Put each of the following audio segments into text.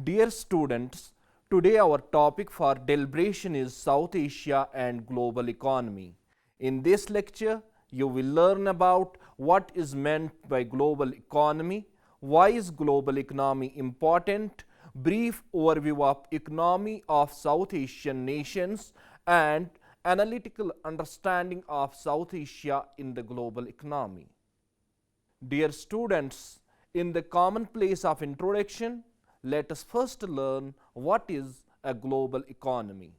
Dear students, today our topic for deliberation is South Asia and global economy. In this lecture, you will learn about what is meant by global economy, why is global economy important, brief overview of economy of South Asian nations, and analytical understanding of South Asia in the global economy. Dear students, in the commonplace of introduction, let us first learn what is a global economy.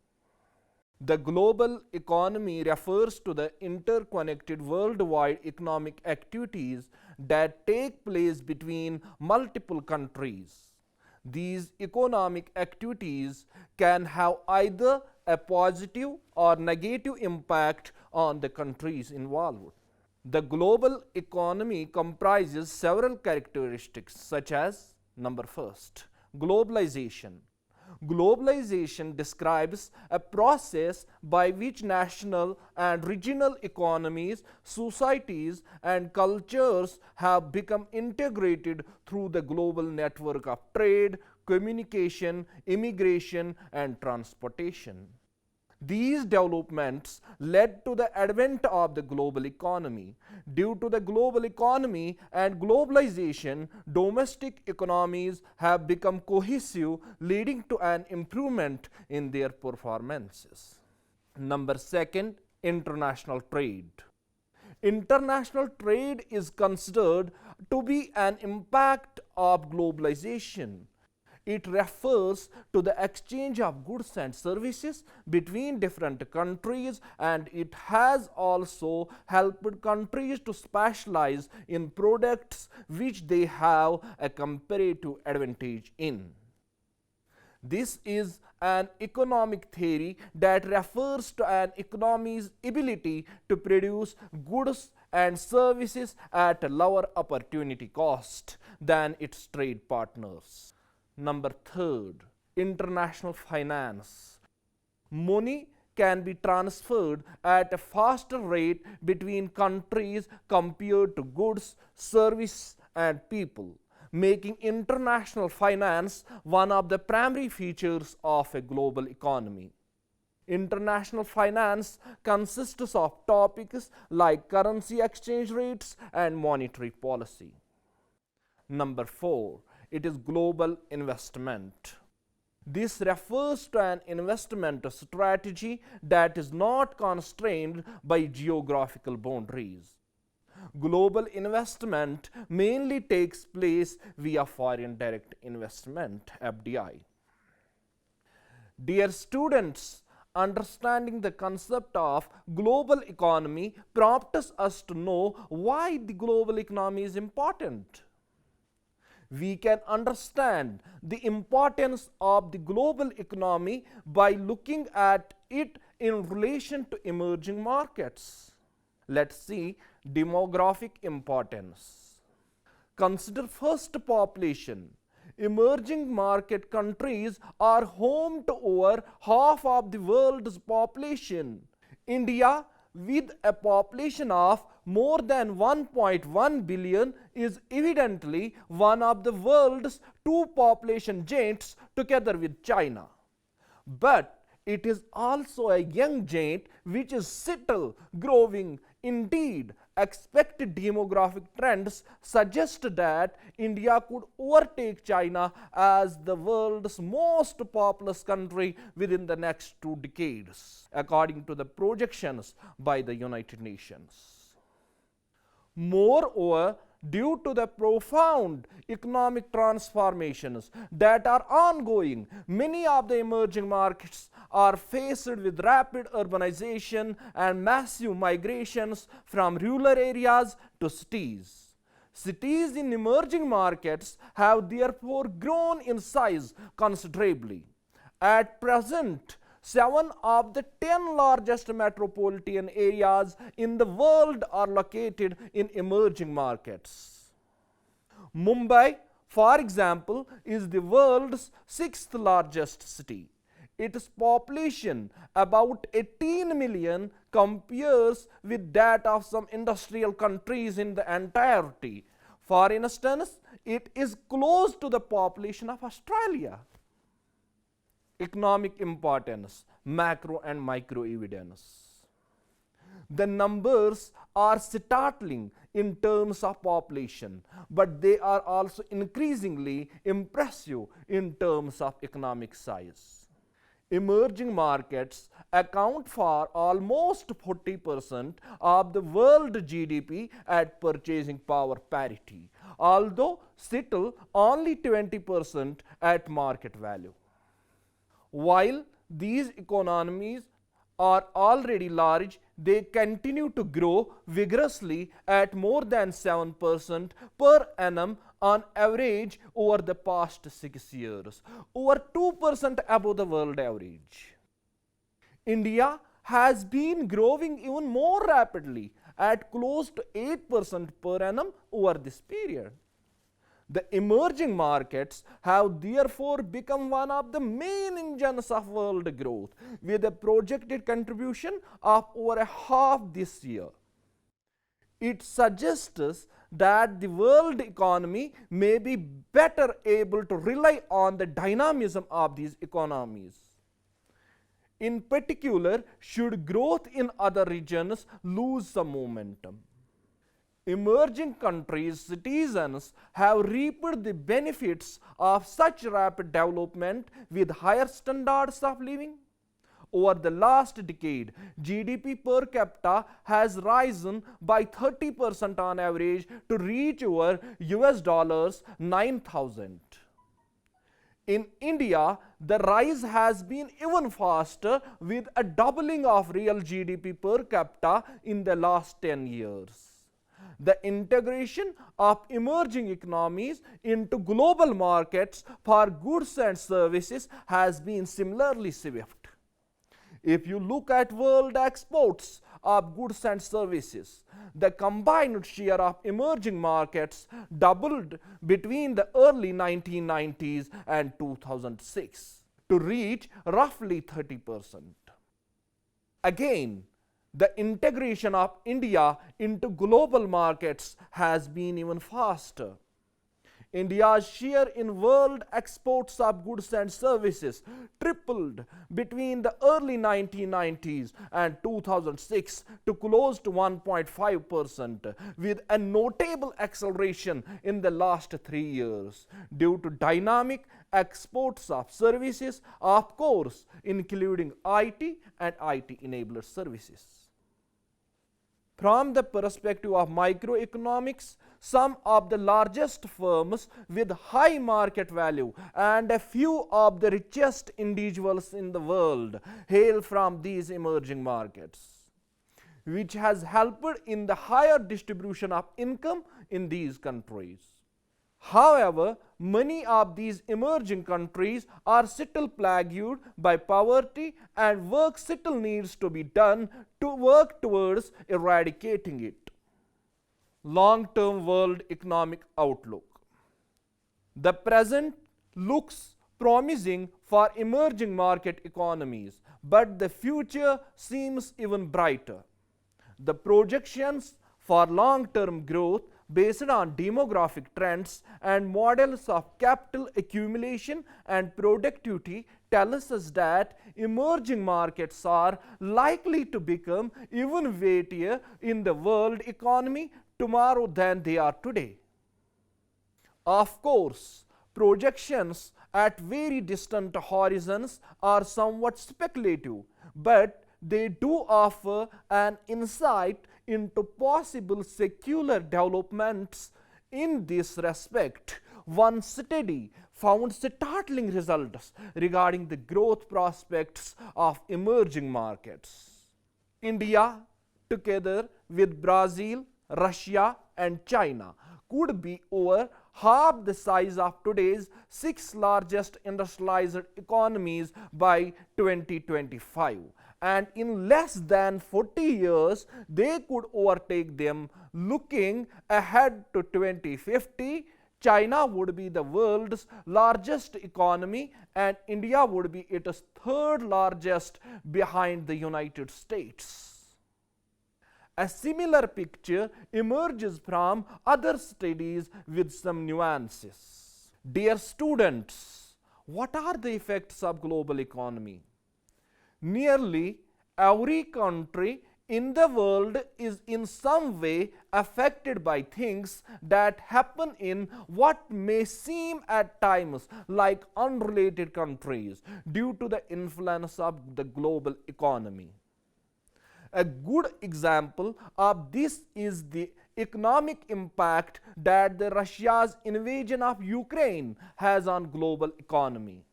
The global economy refers to the interconnected worldwide economic activities that take place between multiple countries. These economic activities can have either a positive or negative impact on the countries involved. The global economy comprises several characteristics such as number first, globalization. Globalization describes a process by which national and regional economies, societies, and cultures have become integrated through the global network of trade, communication, immigration, and transportation. These developments led to the advent of the global economy. Due to the global economy and globalization, domestic economies have become cohesive, leading to an improvement in their performances. Number second, international trade. International trade is considered to be an impact of globalization. It refers to the exchange of goods and services between different countries, and it has also helped countries to specialize in products which they have a comparative advantage in. This is an economic theory that refers to an economy's ability to produce goods and services at a lower opportunity cost than its trade partners. Number third, international finance. Money can be transferred at a faster rate between countries compared to goods, service, and people, making international finance one of the primary features of a global economy. International finance consists of topics like currency exchange rates and monetary policy. Number four, it is global investment. This refers to an investment strategy that is not constrained by geographical boundaries. Global investment mainly takes place via foreign direct investment (FDI). Dear students, understanding the concept of global economy prompts us to know why the global economy is important. We can understand the importance of the global economy by looking at it in relation to emerging markets. Let's see demographic importance. Consider first population. Emerging market countries are home to over half of the world's population. India, with a population of more than 1.1 billion, is evidently one of the world's two population giants together with China. But it is also a young giant which is still growing. Indeed, expected demographic trends suggest that India could overtake China as the world's most populous country within the next 2 decades, according to the projections by the United Nations. Moreover, due to the profound economic transformations that are ongoing, many of the emerging markets are faced with rapid urbanization and massive migrations from rural areas to cities. Cities in emerging markets have therefore grown in size considerably. At present, 7 of the 10 largest metropolitan areas in the world are located in emerging markets. Mumbai, for example, is the world's 6th largest city. Its population, about 18 million, compares with that of some industrial countries in the entirety. For instance, it is close to the population of Australia. Economic importance, macro and micro evidence. The numbers are startling in terms of population, but they are also increasingly impressive in terms of economic size. Emerging markets account for almost 40% of the world GDP at purchasing power parity, although still only 20% at market value. While these economies are already large, they continue to grow vigorously at more than 7% per annum on average over the past 6 years, over 2% above the world average. India has been growing even more rapidly at close to 8% per annum over this period. The emerging markets have therefore become one of the main engines of world growth, with a projected contribution of over a half this year. It suggests that the world economy may be better able to rely on the dynamism of these economies. In particular, should growth in other regions lose some momentum. Emerging countries' citizens have reaped the benefits of such rapid development with higher standards of living. Over the last decade, GDP per capita has risen by 30% on average to reach over US $9,000. In India, the rise has been even faster, with a doubling of real GDP per capita in the last 10 years. The integration of emerging economies into global markets for goods and services has been similarly swift. If you look at world exports of goods and services, the combined share of emerging markets doubled between the early 1990s and 2006 to reach roughly 30%. Again, the integration of India into global markets has been even faster. India's share in world exports of goods and services tripled between the early 1990s and 2006 to close to 1.5%, with a notable acceleration in the last 3 years due to dynamic exports of services, of course, including IT and IT enabler services. From the perspective of microeconomics, some of the largest firms with high market value and a few of the richest individuals in the world hail from these emerging markets, which has helped in the higher distribution of income in these countries. However, many of these emerging countries are still plagued by poverty, and work still needs to be done to work towards eradicating it. Long-term world economic outlook. The present looks promising for emerging market economies, but the future seems even brighter. The projections for long-term growth based on demographic trends and models of capital accumulation and productivity tells us that emerging markets are likely to become even weightier in the world economy tomorrow than they are today. Of course, projections at very distant horizons are somewhat speculative, but they do offer an insight into possible secular developments. In this respect, one study found startling results regarding the growth prospects of emerging markets. India, together with Brazil, Russia and China, could be over half the size of today's 6 largest industrialized economies by 2025. And in less than 40 years, they could overtake them. Looking ahead to 2050, China would be the world's largest economy, and India would be its third largest behind the United States. A similar picture emerges from other studies with some nuances. Dear students, what are the effects of global economy? Nearly every country in the world is in some way affected by things that happen in what may seem at times like unrelated countries due to the influence of the global economy. A good example of this is the economic impact that the Russia's invasion of Ukraine has on global economy.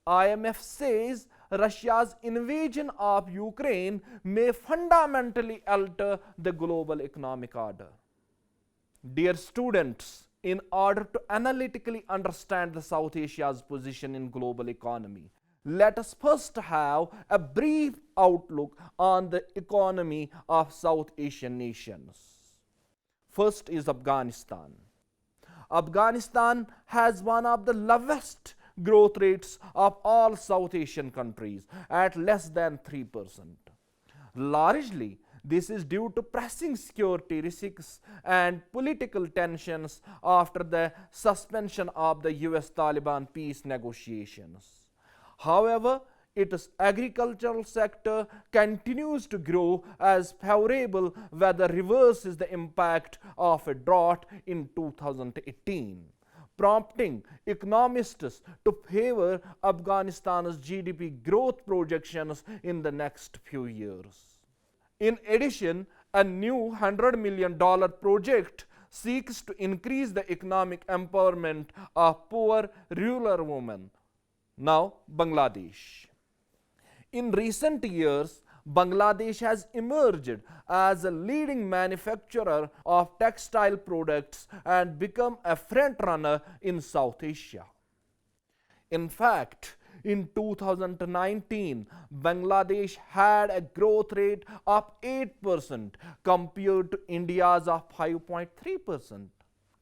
IMF says Russia's invasion of Ukraine may fundamentally alter the global economic order. Dear students, in order to analytically understand the South Asia's position in global economy, let us first have a brief outlook on the economy of South Asian nations. First is Afghanistan. Afghanistan has one of the lowest growth rates of all South Asian countries at less than 3%. Largely, this is due to pressing security risks and political tensions after the suspension of the US-Taliban peace negotiations. However, its agricultural sector continues to grow as favorable weather reverses the impact of a drought in 2018, prompting economists to favor Afghanistan's GDP growth projections in the next few years. In addition, a new $100 million project seeks to increase the economic empowerment of poor rural women. Now, Bangladesh. In recent years, Bangladesh has emerged as a leading manufacturer of textile products and become a frontrunner in South Asia. In fact, in 2019, Bangladesh had a growth rate of 8% compared to India's of 5.3%.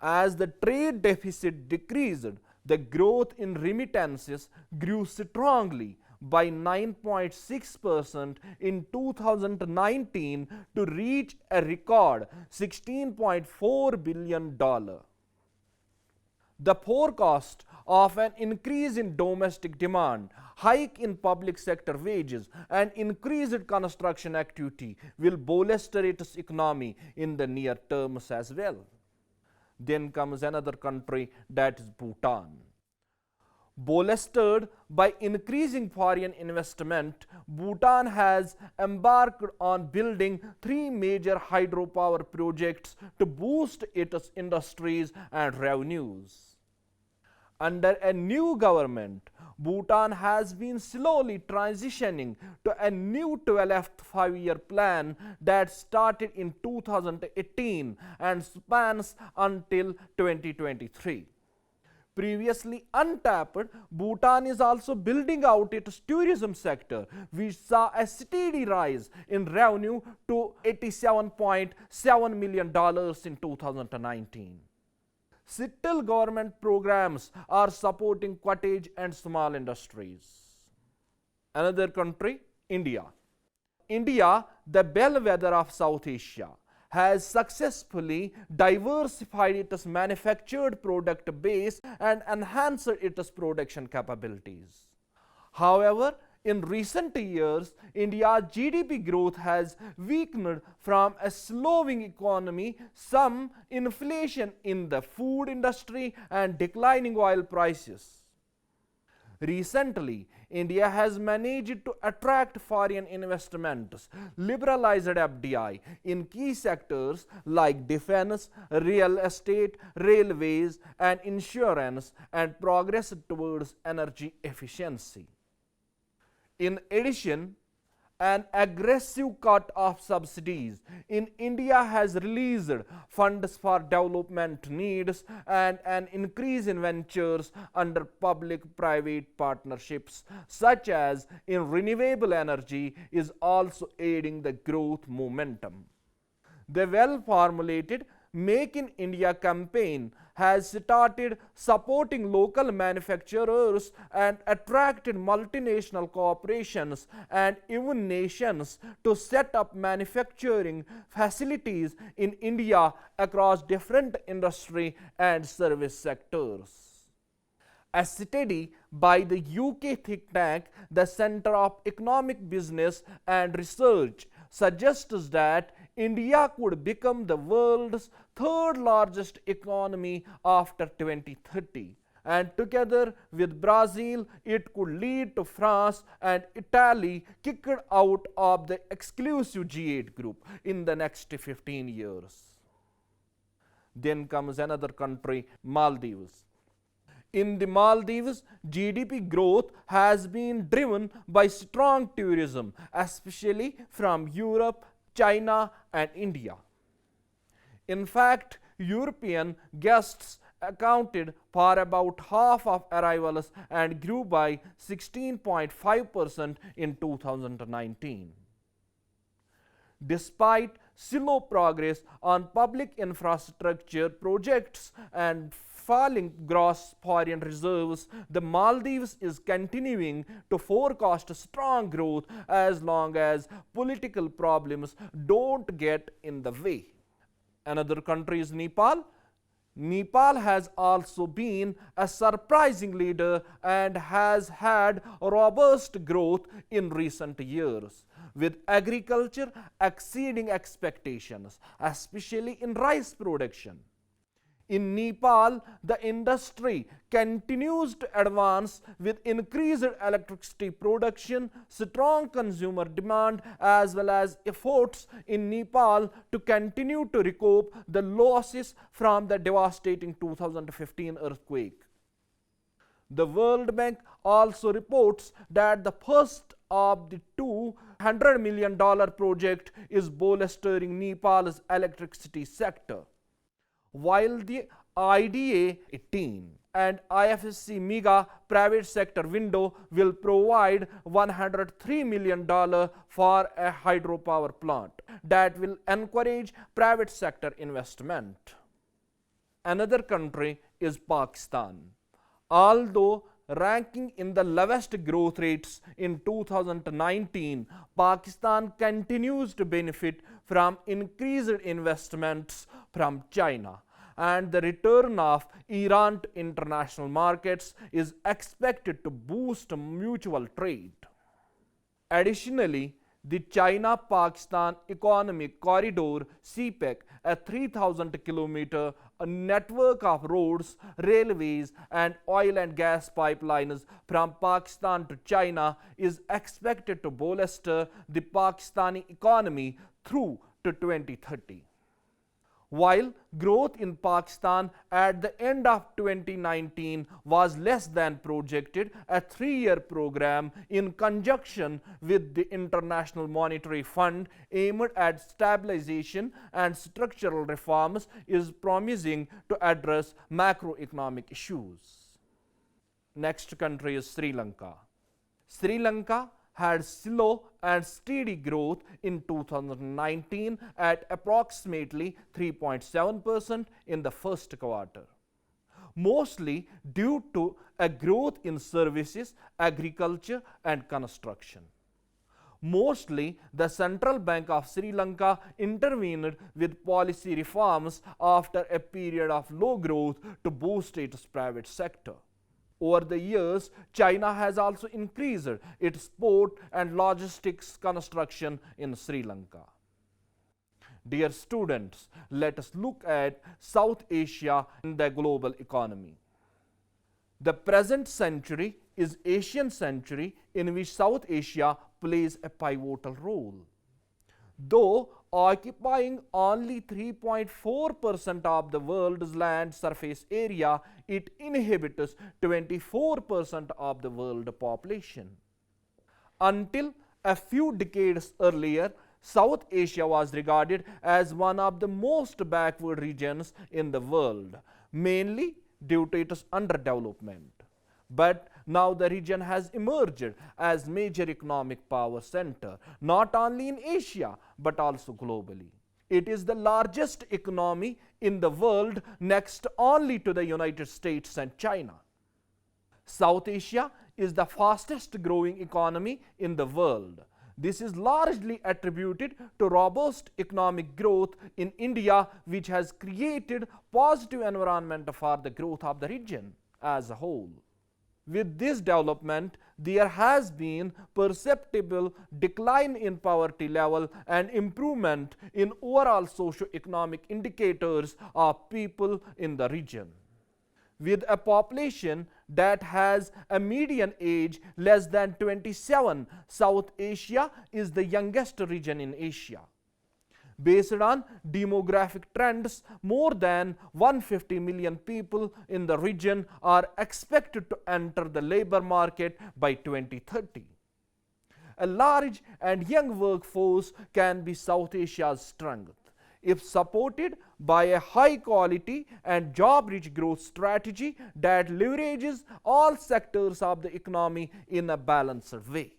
As the trade deficit decreased, the growth in remittances grew strongly by 9.6% in 2019 to reach a record $16.4 billion. The forecast of an increase in domestic demand, hike in public sector wages, and increased construction activity will bolster its economy in the near terms as well. Then comes another country, that is Bhutan. Bolstered by increasing foreign investment, Bhutan has embarked on building 3 major hydropower projects to boost its industries and revenues. Under a new government, Bhutan has been slowly transitioning to a new 12th five-year plan that started in 2018 and spans until 2023. Previously untapped, Bhutan is also building out its tourism sector, which saw a steady rise in revenue to $87.7 million in 2019. Still, government programs are supporting cottage and small industries. Another country, India. India, the bellwether of South Asia, has successfully diversified its manufactured product base and enhanced its production capabilities. However, in recent years, India's GDP growth has weakened from a slowing economy, some inflation in the food industry, and declining oil prices. Recently, India has managed to attract foreign investments, liberalized FDI in key sectors like defense, real estate, railways, and insurance, and progress towards energy efficiency. In addition, an aggressive cut of subsidies in India has released funds for development needs, and an increase in ventures under public-private partnerships such as in renewable energy is also aiding the growth momentum. The well-formulated Make in India campaign has started supporting local manufacturers and attracted multinational corporations and even nations to set up manufacturing facilities in India across different industry and service sectors. A study by the UK think tank, the Centre of Economic Business and Research, suggests that India could become the world's third largest economy after 2030. And together with Brazil, it could lead to France and Italy kicked out of the exclusive G8 group in the next 15 years. Then comes another country, Maldives. In the Maldives, GDP growth has been driven by strong tourism, especially from Europe, China, and India. In fact, European guests accounted for about half of arrivals and grew by 16.5% in 2019. Despite slow progress on public infrastructure projects and falling gross foreign reserves, the Maldives is continuing to forecast strong growth as long as political problems don't get in the way. Another country is Nepal. Nepal has also been a surprising leader and has had robust growth in recent years, with agriculture exceeding expectations, especially in rice production. In Nepal, the industry continues to advance with increased electricity production, strong consumer demand, as well as efforts in Nepal to continue to recoup the losses from the devastating 2015 earthquake. The World Bank also reports that the first of the $200 million project is bolstering Nepal's electricity sector, while the IDA 18 and IFSC MEGA private sector window will provide $103 million for a hydropower plant that will encourage private sector investment. Another country is Pakistan. Although ranking in the lowest growth rates in 2019, Pakistan continues to benefit from increased investments from China, and the return of Iran to international markets is expected to boost mutual trade. Additionally, the China-Pakistan Economic Corridor (CPEC), a 3,000-kilometer network of roads, railways, and oil and gas pipelines from Pakistan to China, is expected to bolster the Pakistani economy through to 2030. While growth in Pakistan at the end of 2019 was less than projected, a 3-year program in conjunction with the International Monetary Fund aimed at stabilization and structural reforms is promising to address macroeconomic issues. Next country is Sri Lanka. Sri Lanka had slow and steady growth in 2019 at approximately 3.7% in the first quarter, mostly due to a growth in services, agriculture, and construction. Mostly, the Central Bank of Sri Lanka intervened with policy reforms after a period of low growth to boost its private sector. Over the years, China has also increased its port and logistics construction in Sri Lanka. Dear students, let us look at South Asia in the global economy. The present century is Asian century in which South Asia plays a pivotal role. Though occupying only 3.4% of the world's land surface area, it inhabits 24% of the world population. Until a few decades earlier, South Asia was regarded as one of the most backward regions in the world, mainly due to its underdevelopment. But now the region has emerged as major economic power center, not only in Asia but also globally. It is the largest economy in the world, next only to the United States and China. South Asia is the fastest growing economy in the world. This is largely attributed to robust economic growth in India, which has created positive environment for the growth of the region as a whole. With this development, there has been perceptible decline in poverty level and improvement in overall socio-economic indicators of people in the region. With a population that has a median age less than 27, South Asia is the youngest region in Asia. Based on demographic trends, more than 150 million people in the region are expected to enter the labor market by 2030. A large and young workforce can be South Asia's strength. If supported by a high quality and job rich growth strategy that leverages all sectors of the economy in a balanced way.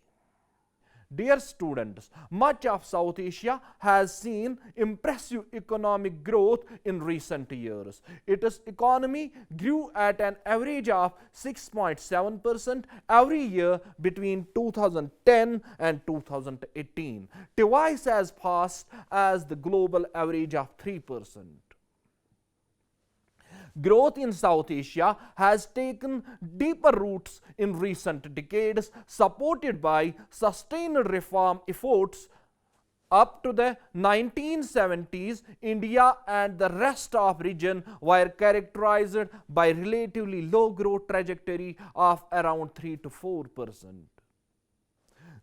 Dear students, much of South Asia has seen impressive economic growth in recent years. Its economy grew at an average of 6.7% every year between 2010 and 2018, twice as fast as the global average of 3%. Growth in South Asia has taken deeper roots in recent decades, supported by sustained reform efforts. Up to the 1970s, India and the rest of region were characterized by relatively low growth trajectory of around 3 to 4%.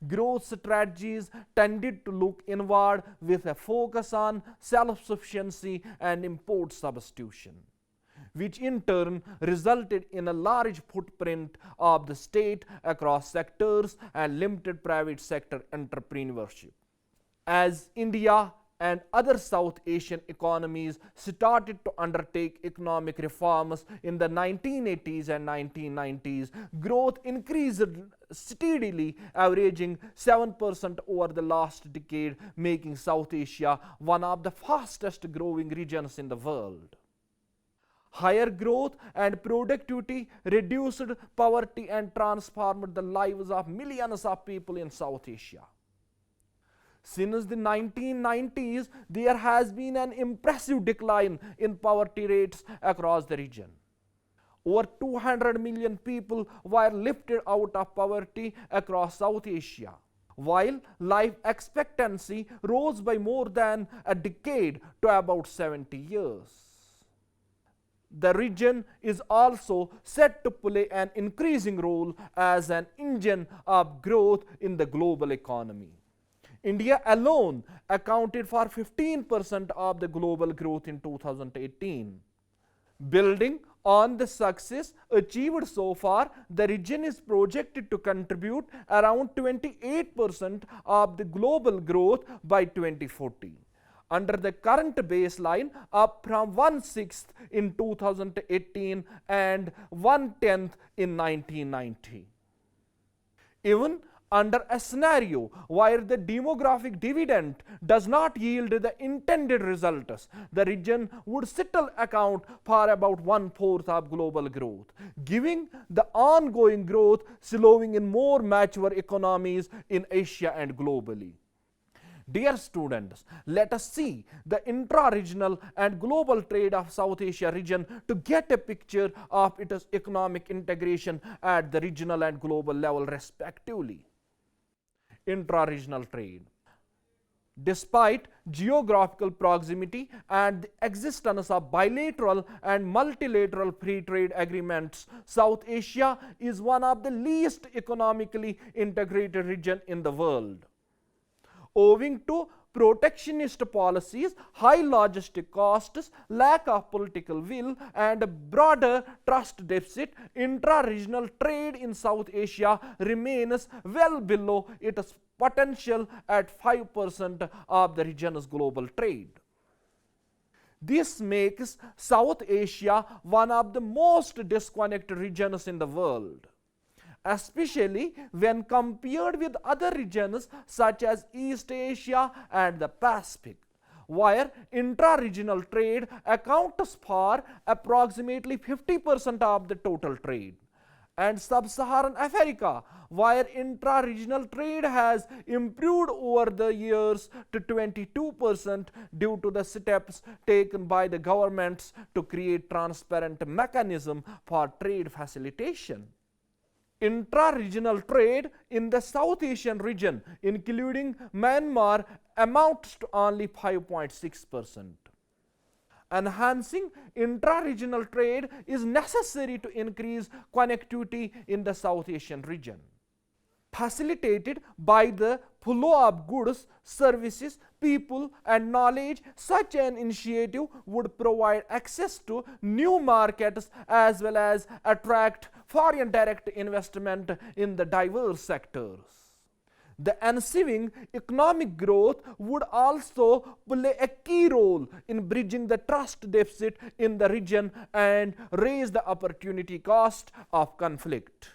Growth strategies tended to look inward with a focus on self-sufficiency and import substitution, which in turn resulted in a large footprint of the state across sectors and limited private sector entrepreneurship. As India and other South Asian economies started to undertake economic reforms in the 1980s and 1990s, growth increased steadily, averaging 7% over the last decade, making South Asia one of the fastest growing regions in the world. Higher growth and productivity reduced poverty and transformed the lives of millions of people in South Asia. Since the 1990s, there has been an impressive decline in poverty rates across the region. Over 200 million people were lifted out of poverty across South Asia, while life expectancy rose by more than a decade to about 70 years. The region is also set to play an increasing role as an engine of growth in the global economy. India alone accounted for 15% of the global growth in 2018. Building on the success achieved so far, the region is projected to contribute around 28% of the global growth by 2040. Under the current baseline, up from 1/6 in 2018 and 1/10 in 1990. Even under a scenario where the demographic dividend does not yield the intended results, the region would still account for about 1/4 of global growth, giving the ongoing growth slowing in more mature economies in Asia and globally. Dear students, let us see the intra-regional and global trade of South Asia region to get a picture of its economic integration at the regional and global level respectively. Intra-regional trade. Despite geographical proximity and the existence of bilateral and multilateral free trade agreements, South Asia is one of the least economically integrated regions in the world. Owing to protectionist policies, high logistic costs, lack of political will, and a broader trust deficit, intra-regional trade in South Asia remains well below its potential at 5% of the region's global trade. This makes South Asia one of the most disconnected regions in the world, especially when compared with other regions such as East Asia and the Pacific. where intra-regional trade accounts for approximately 50% of the total trade, and Sub-Saharan Africa, where intra-regional trade has improved over the years to 22% due to the steps taken by the governments to create transparent mechanism for trade facilitation. Intra-regional trade in the South Asian region, including Myanmar, amounts to only 5.6%. Enhancing intra-regional trade is necessary to increase connectivity in the South Asian region. Facilitated by the flow of goods, services, people and knowledge, such an initiative would provide access to new markets as well as attract foreign direct investment in the diverse sectors. The ensuing economic growth would also play a key role in bridging the trust deficit in the region and raise the opportunity cost of conflict.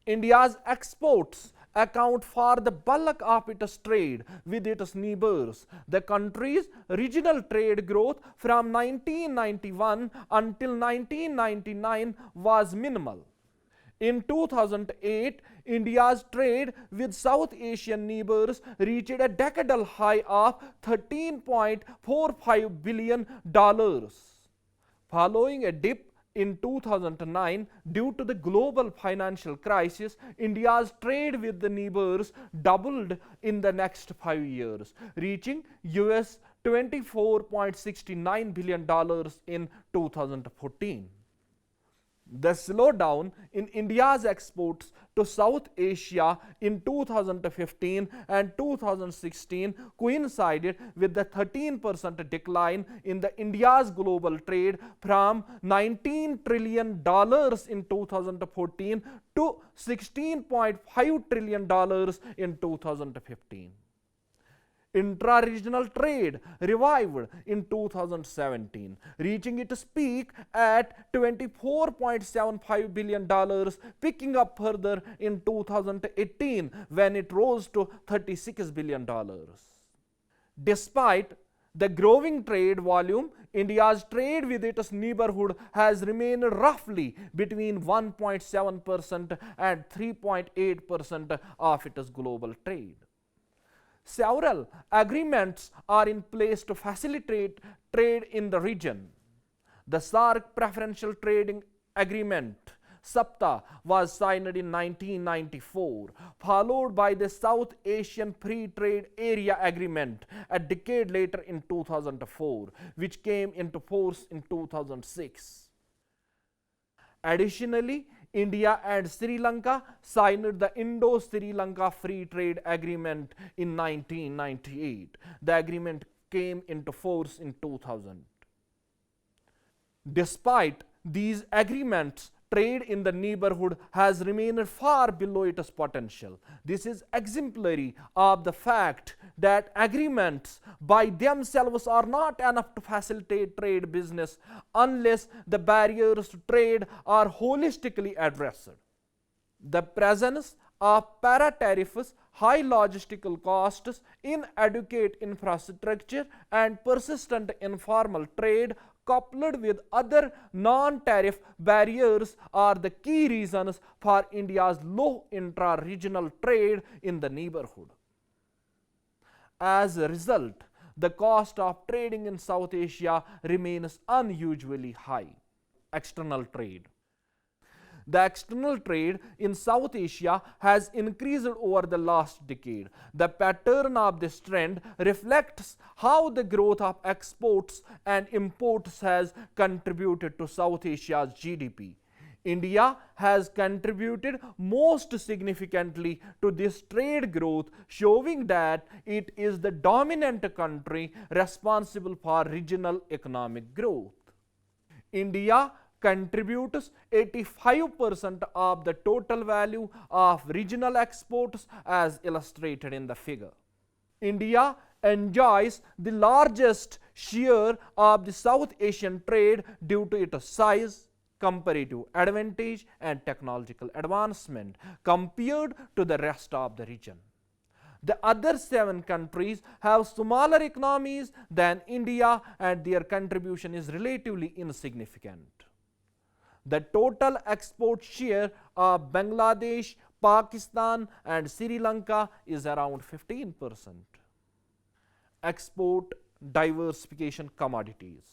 India's exports account for the bulk of its trade with its neighbors. The country's regional trade growth from 1991 until 1999 was minimal. In 2008, India's trade with South Asian neighbors reached a decadal high of $13.45 billion. Following a dip in 2009 due to the global financial crisis, India's trade with the neighbors doubled in the next 5 years, reaching US $24.69 billion in 2014. The slowdown in India's exports to South Asia in 2015 and 2016 coincided with the 13% decline in the India's global trade from $19 trillion in 2014 to $16.5 trillion in 2015. Intra-regional trade revived in 2017, reaching its peak at $24.75 billion, picking up further in 2018 when it rose to $36 billion. Despite the growing trade volume, India's trade with its neighborhood has remained roughly between 1.7% and 3.8% of its global trade. Several agreements are in place to facilitate trade in the region. The SAARC Preferential Trading Agreement SAPTA was signed in 1994, followed by the South Asian Free Trade Area Agreement a decade later in 2004, which came into force in 2006. Additionally, India and Sri Lanka signed the Indo-Sri Lanka Free Trade Agreement in 1998. The agreement came into force in 2000. Despite these agreements, trade in the neighborhood has remained far below its potential. This is exemplary of the fact that agreements by themselves are not enough to facilitate trade business unless the barriers to trade are holistically addressed. The presence of para-tariffs, high logistical costs, inadequate infrastructure, and persistent informal trade coupled with other non-tariff barriers are the key reasons for India's low intra-regional trade in the neighborhood. As a result, the cost of trading in South Asia remains unusually high. External trade. The external trade in South Asia has increased over the last decade. The pattern of this trend reflects how the growth of exports and imports has contributed to South Asia's GDP. India has contributed most significantly to this trade growth, showing that it is the dominant country responsible for regional economic growth. India contributes 85% of the total value of regional exports as illustrated in the figure. India enjoys the largest share of the South Asian trade due to its size, comparative advantage and technological advancement compared to the rest of the region. The other 7 countries have smaller economies than India and their contribution is relatively insignificant. The total export share of Bangladesh, Pakistan and Sri Lanka is around 15%. Export diversification commodities.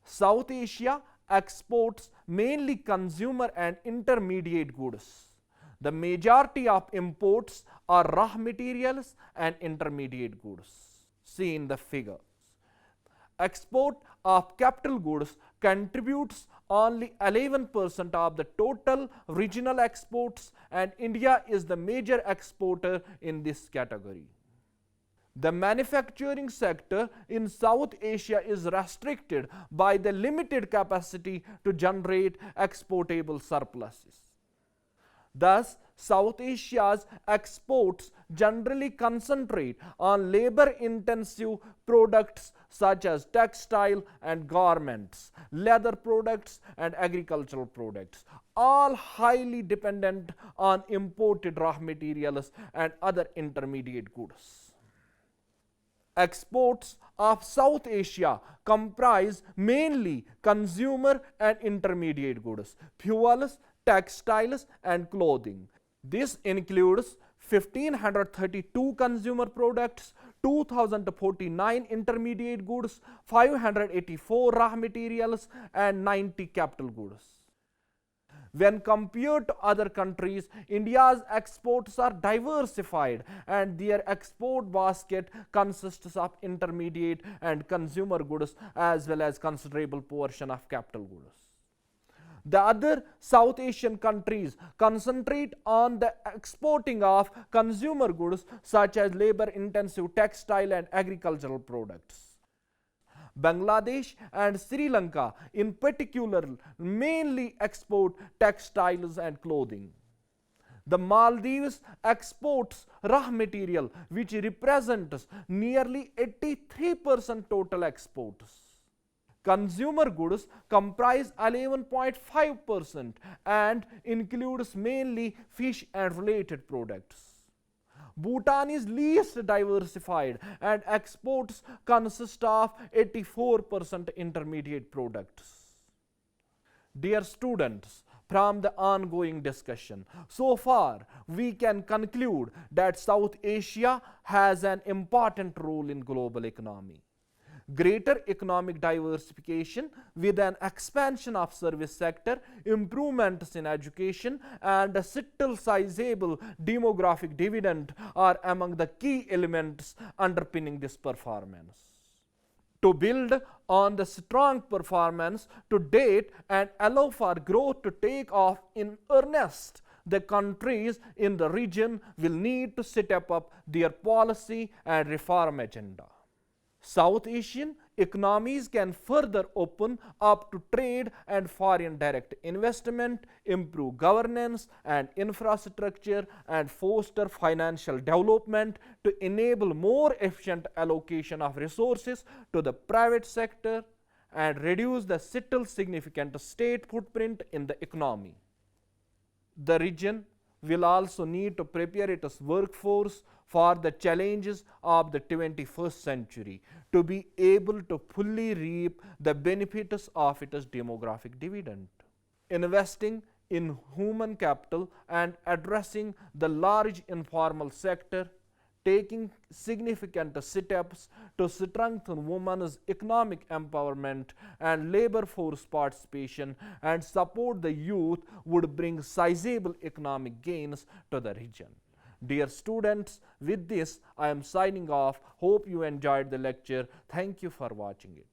South Asia exports mainly consumer and intermediate goods. The majority of imports are raw materials and intermediate goods. See in the figure. Export of capital goods contributes only 11% of the total regional exports, and India is the major exporter in this category. The manufacturing sector in South Asia is restricted by the limited capacity to generate exportable surpluses. Thus, South Asia's exports generally concentrate on labor-intensive products such as textile and garments, leather products and agricultural products, all highly dependent on imported raw materials and other intermediate goods. Exports of South Asia comprise mainly consumer and intermediate goods, fuels, textiles and clothing. This includes 1532 consumer products, 2049 intermediate goods, 584 raw materials and 90 capital goods. When compared to other countries, India's exports are diversified and their export basket consists of intermediate and consumer goods as well as considerable portion of capital goods. The other South Asian countries concentrate on the exporting of consumer goods such as labor-intensive textile and agricultural products. Bangladesh and Sri Lanka in particular mainly export textiles and clothing. The Maldives exports raw material which represents nearly 83% total exports. Consumer goods comprise 11.5% and includes mainly fish and related products. Bhutan is least diversified and exports consist of 84% intermediate products. Dear students, from the ongoing discussion, so far we can conclude that South Asia has an important role in global economy. Greater economic diversification with an expansion of service sector, improvements in education and a still sizable demographic dividend are among the key elements underpinning this performance. To build on the strong performance to date and allow for growth to take off in earnest, the countries in the region will need to set up their policy and reform agenda. South Asian economies can further open up to trade and foreign direct investment, improve governance and infrastructure, and foster financial development to enable more efficient allocation of resources to the private sector and reduce the still significant state footprint in the economy. The region will also need to prepare its workforce for the challenges of the 21st century to be able to fully reap the benefits of its demographic dividend. Investing in human capital and addressing the large informal sector, taking significant steps to strengthen women's economic empowerment and labor force participation and support the youth would bring sizable economic gains to the region. Dear students, with this I am signing off. Hope you enjoyed the lecture. Thank you for watching it.